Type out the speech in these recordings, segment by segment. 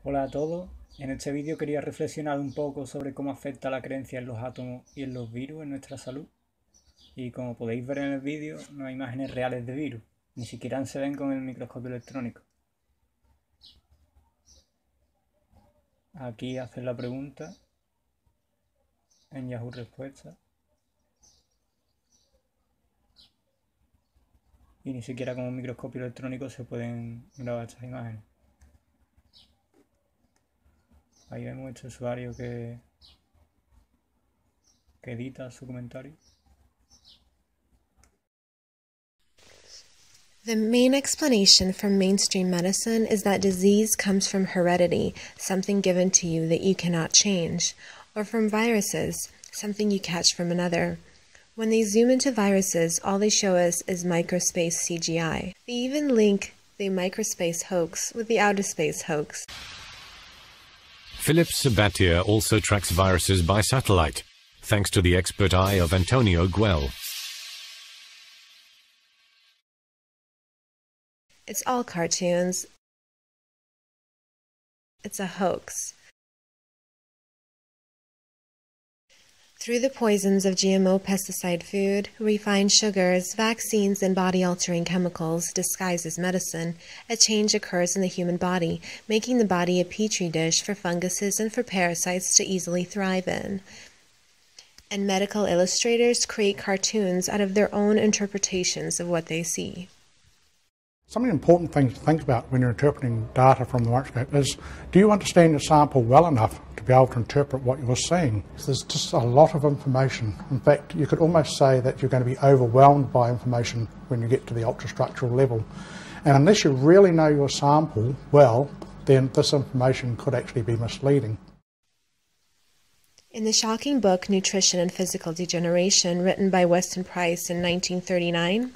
Hola a todos. En este vídeo quería reflexionar un poco sobre cómo afecta la creencia en los átomos y en los virus en nuestra salud. Y como podéis ver en el vídeo, no hay imágenes reales de virus, ni siquiera se ven con el microscopio electrónico. Aquí hacen la pregunta en Yahoo Respuestas. Y ni siquiera con un microscopio electrónico se pueden grabar estas imágenes. Ahí vemos este usuario que edita su comentario. The main explanation from mainstream medicine is that disease comes from heredity, something given to you that you cannot change, or from viruses, something you catch from another. When they zoom into viruses, all they show us is microspace CGI. They even link the microspace hoax with the outer space hoax. Philip Sabatier also tracks viruses by satellite, thanks to the expert eye of Antonio Guell. It's all cartoons. It's a hoax. Through the poisons of GMO pesticide food, refined sugars, vaccines, and body-altering chemicals disguised as medicine, a change occurs in the human body, making the body a petri dish for funguses and for parasites to easily thrive in. And medical illustrators create cartoons out of their own interpretations of what they see. Some of the important things to think about when you're interpreting data from the microscope is, do you understand your sample well enough to be able to interpret what you're seeing? So there's just a lot of information. In fact, you could almost say that you're going to be overwhelmed by information when you get to the ultrastructural level. And unless you really know your sample well, then this information could actually be misleading. In the shocking book Nutrition and Physical Degeneration, written by Weston Price in 1939,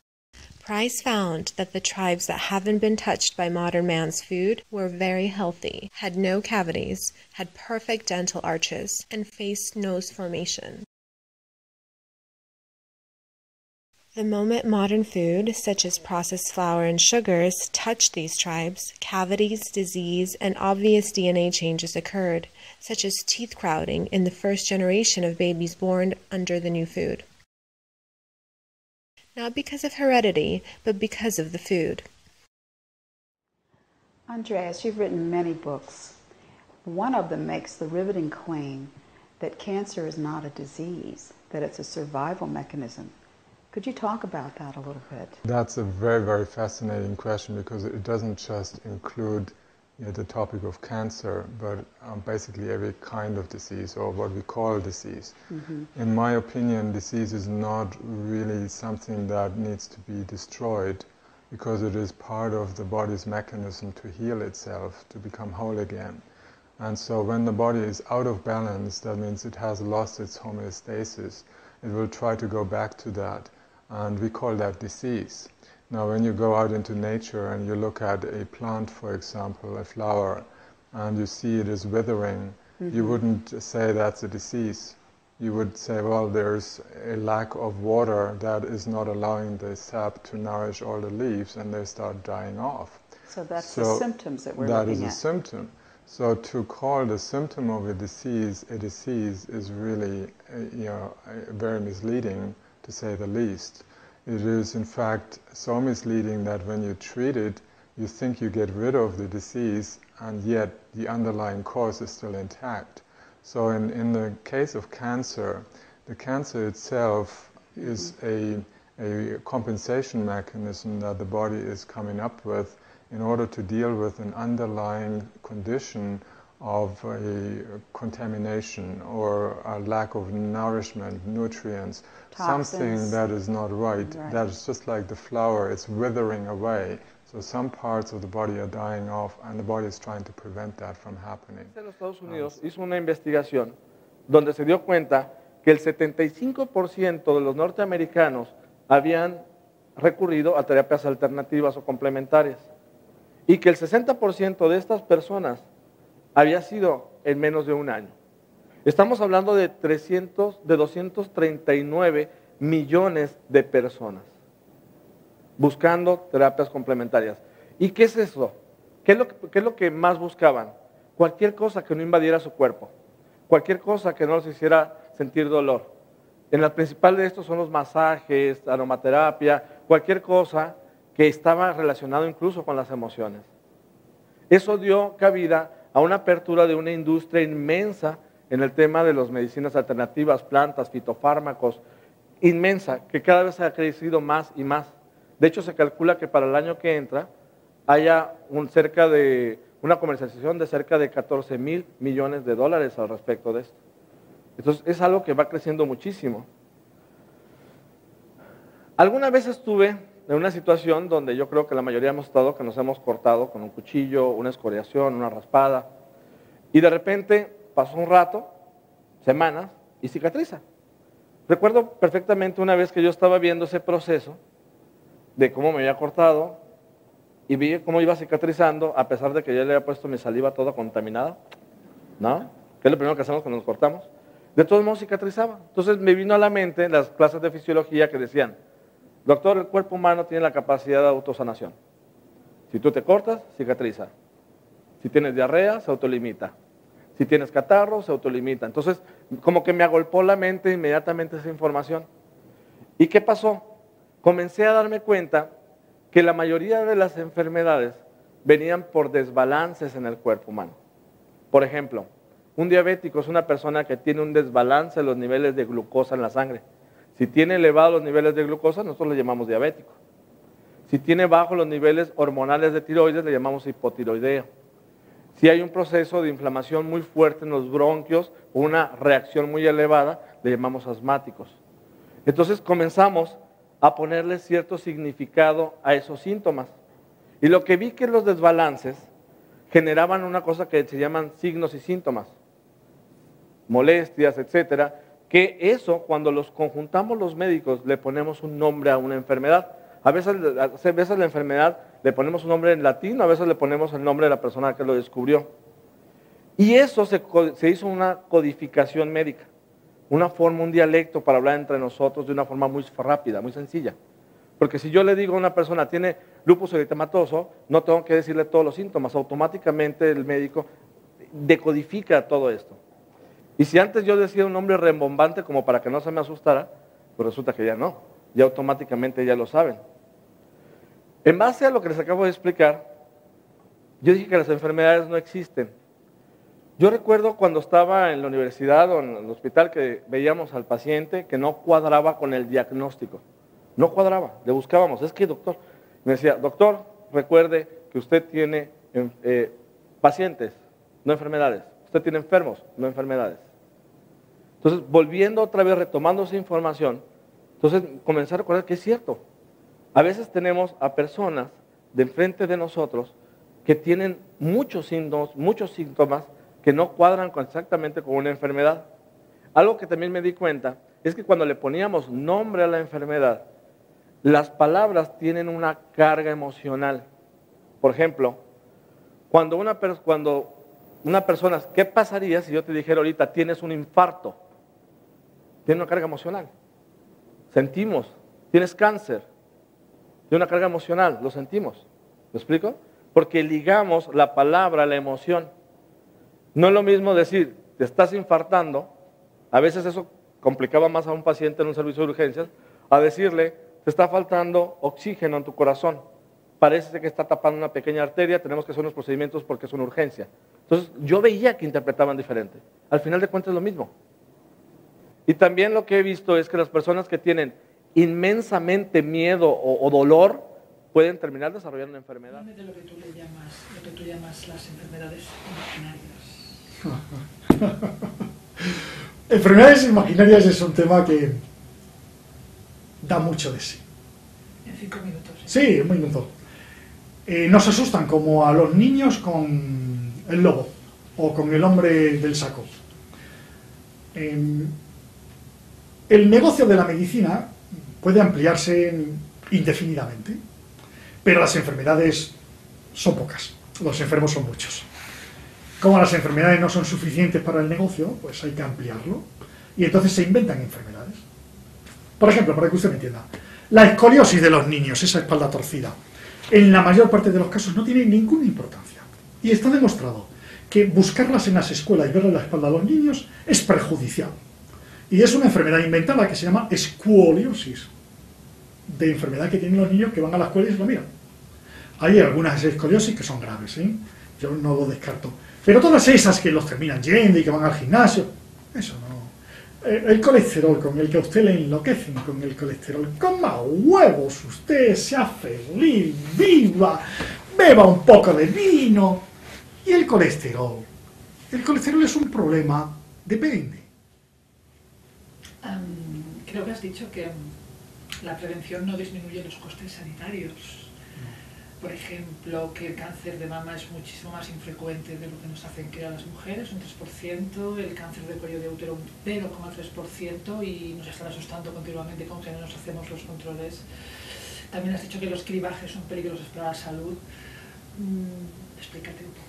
Price found that the tribes that haven't been touched by modern man's food were very healthy, had no cavities, had perfect dental arches, and faced nose formation. The moment modern food, such as processed flour and sugars, touched these tribes, cavities, disease, and obvious DNA changes occurred, such as teeth crowding in the first generation of babies born under the new food. Not because of heredity, but because of the food. Andreas, you've written many books. One of them makes the riveting claim that cancer is not a disease, that it's a survival mechanism. Could you talk about that a little bit? That's a very, very fascinating question because it doesn't just include the topic of cancer, but basically every kind of disease, or what we call disease. Mm-hmm. In my opinion, disease is not really something that needs to be destroyed, because it is part of the body's mechanism to heal itself, to become whole again. And so when the body is out of balance, that means it has lost its homeostasis. It will try to go back to that, and we call that disease. Now, when you go out into nature and you look at a plant, for example, a flower, and you see it is withering, mm-hmm. you wouldn't say that's a disease. You would say, well, there's a lack of water that is not allowing the sap to nourish all the leaves, and they start dying off. So that's the symptoms that we're looking at. That is a symptom. So to call the symptom of a disease is really, very misleading, to say the least. It is, in fact, so misleading that when you treat it, you think you get rid of the disease, and yet the underlying cause is still intact. So in the case of cancer, the cancer itself is a compensation mechanism that the body is coming up with in order to deal with an underlying condition of a contamination or a lack of nourishment, nutrients, toxins. Something that is not right. That is just like the flower, it's withering away. So some parts of the body are dying off, and the body is trying to prevent that from happening. En los Estados Unidos hizo una investigación donde se dio cuenta que el 75% de los norteamericanos habían recurrido a terapias alternativas o complementarias, y que el 60% de estas personas había sido en menos de un año. Estamos hablando de 239 millones de personas buscando terapias complementarias. ¿Y qué es eso? ¿Qué es lo que más buscaban? cualquier cosa que no invadiera su cuerpo, cualquier cosa que no los hiciera sentir dolor. En la principal de estos son los masajes, aromaterapia, cualquier cosa que estaba relacionado incluso con las emociones. Eso dio cabida a una apertura de una industria inmensa en el tema de las medicinas alternativas, plantas, fitofármacos, inmensa, que cada vez ha crecido más y más. De hecho, se calcula que para el año que entra haya una comercialización de cerca de 14,000 millones de dólares al respecto de esto. Entonces, es algo que va creciendo muchísimo. Alguna vez estuve en una situación donde yo creo que la mayoría hemos estado, que nos hemos cortado con un cuchillo, una escoriación, una raspada, y de repente pasó un rato, semanas, y cicatriza. Recuerdo perfectamente una vez que yo estaba viendo ese proceso de cómo me había cortado y vi cómo iba cicatrizando a pesar de que yo le había puesto mi saliva toda contaminada, ¿no? Que es lo primero que hacemos cuando nos cortamos. De todos modos cicatrizaba. Entonces me vino a la mente las clases de fisiología que decían, doctor, el cuerpo humano tiene la capacidad de autosanación. Si tú te cortas, cicatriza. Si tienes diarrea, se autolimita. Si tienes catarro, se autolimita. Entonces, como que me agolpó la mente inmediatamente esa información. ¿Y qué pasó? Comencé a darme cuenta que la mayoría de las enfermedades venían por desbalances en el cuerpo humano. Por ejemplo, un diabético es una persona que tiene un desbalance en los niveles de glucosa en la sangre. Si tiene elevados los niveles de glucosa, nosotros le llamamos diabético. Si tiene bajos los niveles hormonales de tiroides, le llamamos hipotiroideo. Si hay un proceso de inflamación muy fuerte en los bronquios o una reacción muy elevada, le llamamos asmáticos. Entonces comenzamos a ponerle cierto significado a esos síntomas. Y lo que vi que los desbalances generaban una cosa que se llaman signos y síntomas, molestias, etcétera, que eso cuando los conjuntamos los médicos le ponemos un nombre a una enfermedad. A veces la enfermedad le ponemos un nombre en latín, a veces le ponemos el nombre de la persona que lo descubrió. Y eso se hizo una codificación médica, una forma, un dialecto para hablar entre nosotros de una forma muy rápida, muy sencilla. Porque si yo le digo a una persona tiene lupus eritematoso, no tengo que decirle todos los síntomas, automáticamente el médico decodifica todo esto. Y si antes yo decía un nombre rembombante como para que no se me asustara, pues resulta que ya no, ya automáticamente ya lo saben. En base a lo que les acabo de explicar, yo dije que las enfermedades no existen. Yo recuerdo cuando estaba en la universidad o en el hospital que veíamos al paciente que no cuadraba con el diagnóstico. No cuadraba, le buscábamos, es que doctor, me decía, doctor, recuerde que usted tiene pacientes, no enfermedades. Usted tiene enfermos, no enfermedades. Entonces, volviendo otra vez, retomando esa información, entonces comencé a recordar que es cierto. A veces tenemos a personas de enfrente de nosotros que tienen muchos síntomas que no cuadran exactamente con una enfermedad. Algo que también me di cuenta es que cuando le poníamos nombre a la enfermedad, las palabras tienen una carga emocional. Por ejemplo, cuando una persona, ¿qué pasaría si yo te dijera ahorita tienes un infarto? Tiene una carga emocional. Sentimos, tienes cáncer, tiene una carga emocional, lo sentimos. ¿Me explico? Porque ligamos la palabra a la emoción. No es lo mismo decir, te estás infartando, a veces eso complicaba más a un paciente en un servicio de urgencias, a decirle, te está faltando oxígeno en tu corazón. Parece que está tapando una pequeña arteria, tenemos que hacer unos procedimientos porque es una urgencia. Entonces, yo veía que interpretaban diferente. Al final de cuentas es lo mismo. Y también lo que he visto es que las personas que tienen inmensamente miedo o dolor pueden terminar desarrollando una enfermedad. Háblame de lo que tú llamas las enfermedades imaginarias. Enfermedades imaginarias es un tema que da mucho de sí. En 5 minutos. Sí, un minuto. Nos asustan como a los niños con el lobo o con el hombre del saco. El negocio de la medicina puede ampliarse indefinidamente, pero las enfermedades son pocas, los enfermos son muchos. Como las enfermedades no son suficientes para el negocio, pues hay que ampliarlo y entonces se inventan enfermedades. Por ejemplo, para que usted me entienda, la escoliosis de los niños, esa espalda torcida, en la mayor parte de los casos no tiene ninguna importancia. Y está demostrado que buscarlas en las escuelas y verle la espalda a los niños es perjudicial. Y es una enfermedad inventada que se llama escuoliosis, de enfermedad que tienen los niños que van a la escuela y se lo miran. Hay algunas escoliosis que son graves, ¿eh? Yo no lo descarto. Pero todas esas que los terminan yendo y que van al gimnasio, eso no. El colesterol con el que a usted le enloquecen, con el colesterol, coma huevos, usted sea feliz, viva, beba un poco de vino. Y el colesterol es un problema, depende. Creo que has dicho que la prevención no disminuye los costes sanitarios. Por ejemplo, que el cáncer de mama es muchísimo más infrecuente de lo que nos hacen creer a las mujeres, un 3%, el cáncer de cuello de útero un 0,3%, y nos están asustando continuamente con que no nos hacemos los controles. También has dicho que los cribajes son peligrosos para la salud. Explícate un poco.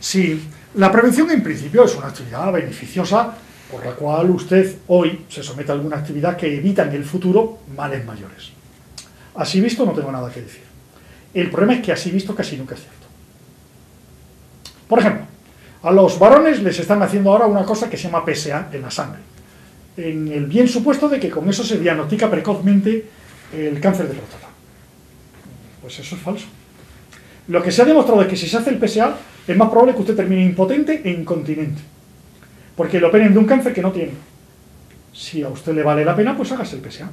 Sí, la prevención en principio es una actividad beneficiosa por la cual usted hoy se somete a alguna actividad que evita en el futuro males mayores. Así visto no tengo nada que decir. El problema es que así visto casi nunca es cierto. Por ejemplo, a los varones les están haciendo ahora una cosa que se llama PSA en la sangre, en el bien supuesto de que con eso se diagnostica precozmente el cáncer de próstata. Pues eso es falso. Lo que se ha demostrado es que si se hace el PSA es más probable que usted termine impotente e incontinente, porque lo operen de un cáncer que no tiene. Si a usted le vale la pena, pues hágase el PSA.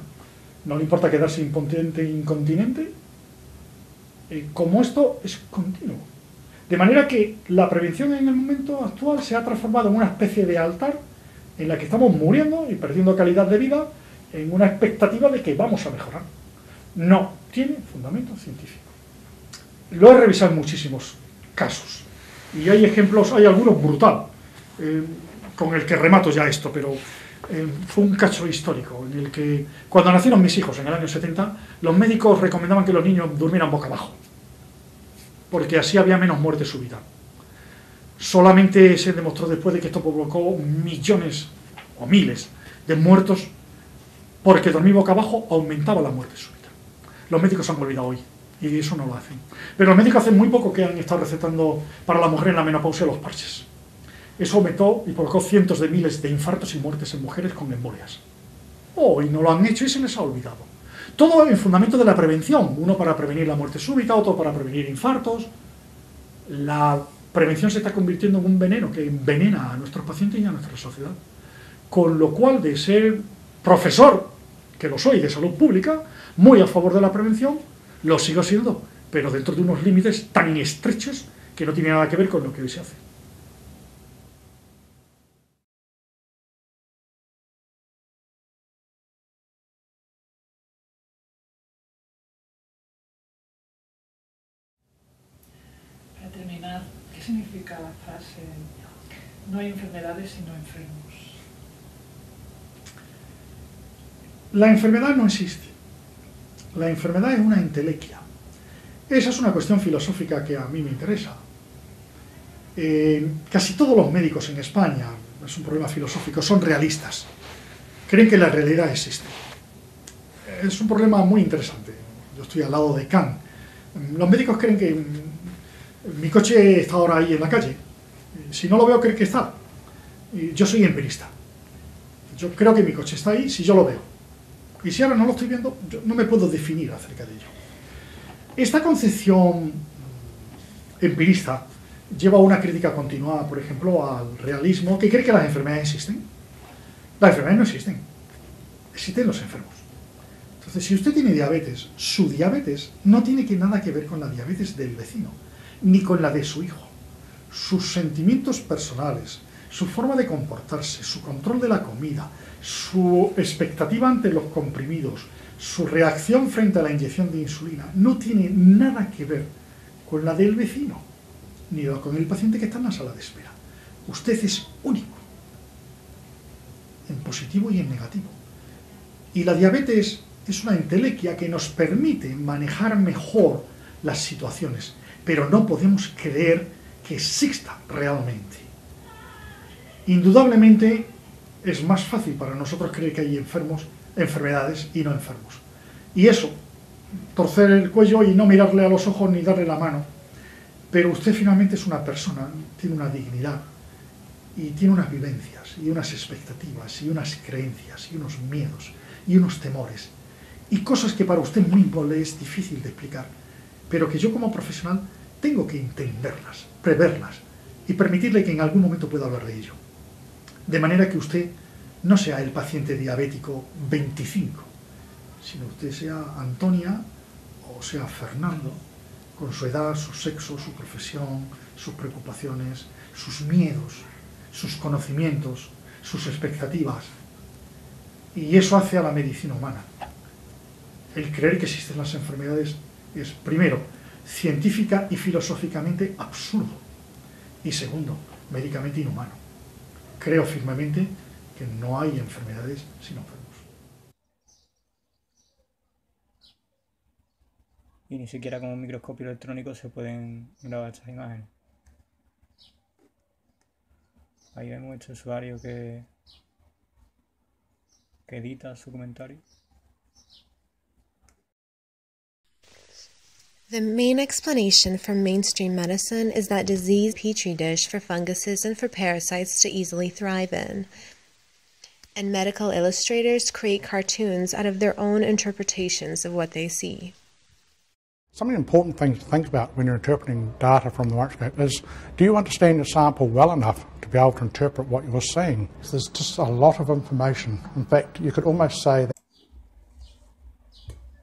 No le importa quedarse impotente e incontinente, como esto es continuo. De manera que la prevención en el momento actual se ha transformado en una especie de altar en la que estamos muriendo y perdiendo calidad de vida en una expectativa de que vamos a mejorar. No tiene fundamento científico. Lo he revisado en muchísimos casos y hay ejemplos, hay algunos brutal, con el que remato ya esto, pero fue un caso histórico en el que cuando nacieron mis hijos en el año 70, los médicos recomendaban que los niños durmieran boca abajo, porque así había menos muerte súbita. Solamente se demostró después de que esto provocó millones o miles de muertos, porque dormir boca abajo aumentaba la muerte súbita. Los médicos se han olvidado hoy y eso no lo hacen. Pero los médicos hace muy poco que han estado recetando para la mujer en la menopausia los parches. Eso aumentó y provocó cientos de miles de infartos y muertes en mujeres con embolias. Hoy no lo han hecho y se les ha olvidado. Todo en fundamento de la prevención. Uno para prevenir la muerte súbita, otro para prevenir infartos. La prevención se está convirtiendo en un veneno que envenena a nuestros pacientes y a nuestra sociedad. Con lo cual, de ser profesor, que lo soy, de salud pública, muy a favor de la prevención, lo sigo siendo, pero dentro de unos límites tan estrechos que no tiene nada que ver con lo que hoy se hace. Para terminar, ¿qué significa la frase no hay enfermedades sino enfermos? La enfermedad no existe. La enfermedad es una entelequia. Esa es una cuestión filosófica que a mí me interesa. Casi todos los médicos en España, es un problema filosófico, son realistas. Creen que la realidad existe. Es un problema muy interesante. Yo estoy al lado de Kant. Los médicos creen que mi coche está ahora ahí en la calle. Si no lo veo, creen que está. Yo soy empirista. Yo creo que mi coche está ahí si yo lo veo. Y si ahora no lo estoy viendo, yo no me puedo definir acerca de ello. Esta concepción empirista lleva una crítica continuada, por ejemplo, al realismo, que cree que las enfermedades existen. Las enfermedades no existen. Existen los enfermos. Entonces, si usted tiene diabetes, su diabetes no tiene nada que ver con la diabetes del vecino, ni con la de su hijo. Sus sentimientos personales, su forma de comportarse, su control de la comida, su expectativa ante los comprimidos, su reacción frente a la inyección de insulina, no tiene nada que ver con la del vecino, ni con el paciente que está en la sala de espera. Usted es único, en positivo y en negativo. Y la diabetes es una entelequia que nos permite manejar mejor las situaciones, pero no podemos creer que exista realmente. Indudablemente es más fácil para nosotros creer que hay enfermedades y no enfermos. Y eso, torcer el cuello y no mirarle a los ojos ni darle la mano. Pero usted finalmente es una persona, tiene una dignidad y tiene unas vivencias y unas expectativas y unas creencias y unos miedos y unos temores y cosas que para usted mismo le es difícil de explicar, pero que yo como profesional tengo que entenderlas, preverlas y permitirle que en algún momento pueda hablar de ello. De manera que usted no sea el paciente diabético 25, sino usted sea Antonia o sea Fernando, con su edad, su sexo, su profesión, sus preocupaciones, sus miedos, sus conocimientos, sus expectativas. Y eso hace a la medicina humana. El creer que existen las enfermedades es, primero, científica y filosóficamente absurdo. Y segundo, médicamente inhumano. Creo firmemente que no hay enfermedades sin enfermos. Y ni siquiera con un microscopio electrónico se pueden grabar estas imágenes. Ahí vemos este usuario que edita su comentario. The main explanation from mainstream medicine is that disease petri dish for funguses and for parasites to easily thrive in. And medical illustrators create cartoons out of their own interpretations of what they see. Some of the important things to think about when you're interpreting data from the microscope is, do you understand your sample well enough to be able to interpret what you're seeing? There's just a lot of information. In fact, you could almost say that...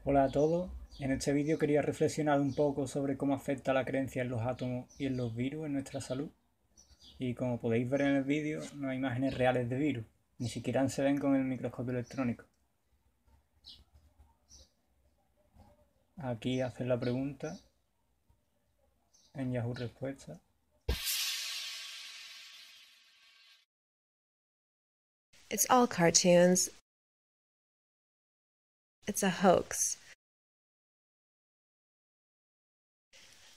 Hola a todos. En este vídeo quería reflexionar un poco sobre cómo afecta la creencia en los átomos y en los virus en nuestra salud. Y como podéis ver en el vídeo, no hay imágenes reales de virus, ni siquiera se ven con el microscopio electrónico. Aquí hacen la pregunta en Yahoo Respuesta. It's all cartoons. It's a hoax.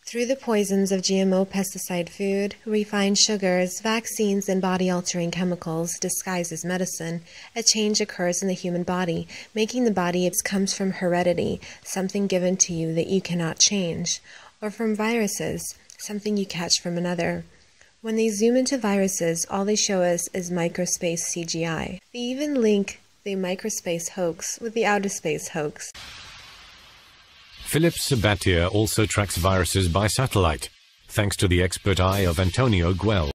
Through the poisons of GMO pesticide food, refined sugars, vaccines, and body-altering chemicals disguised as medicine, a change occurs in the human body, making the body it comes from heredity, something given to you that you cannot change, or from viruses, something you catch from another. When they zoom into viruses, all they show us is microspace CGI. They even link the microspace hoax with the outer space hoax. Philips Sabatier also tracks viruses by satellite, thanks to the expert eye of Antonio Guel.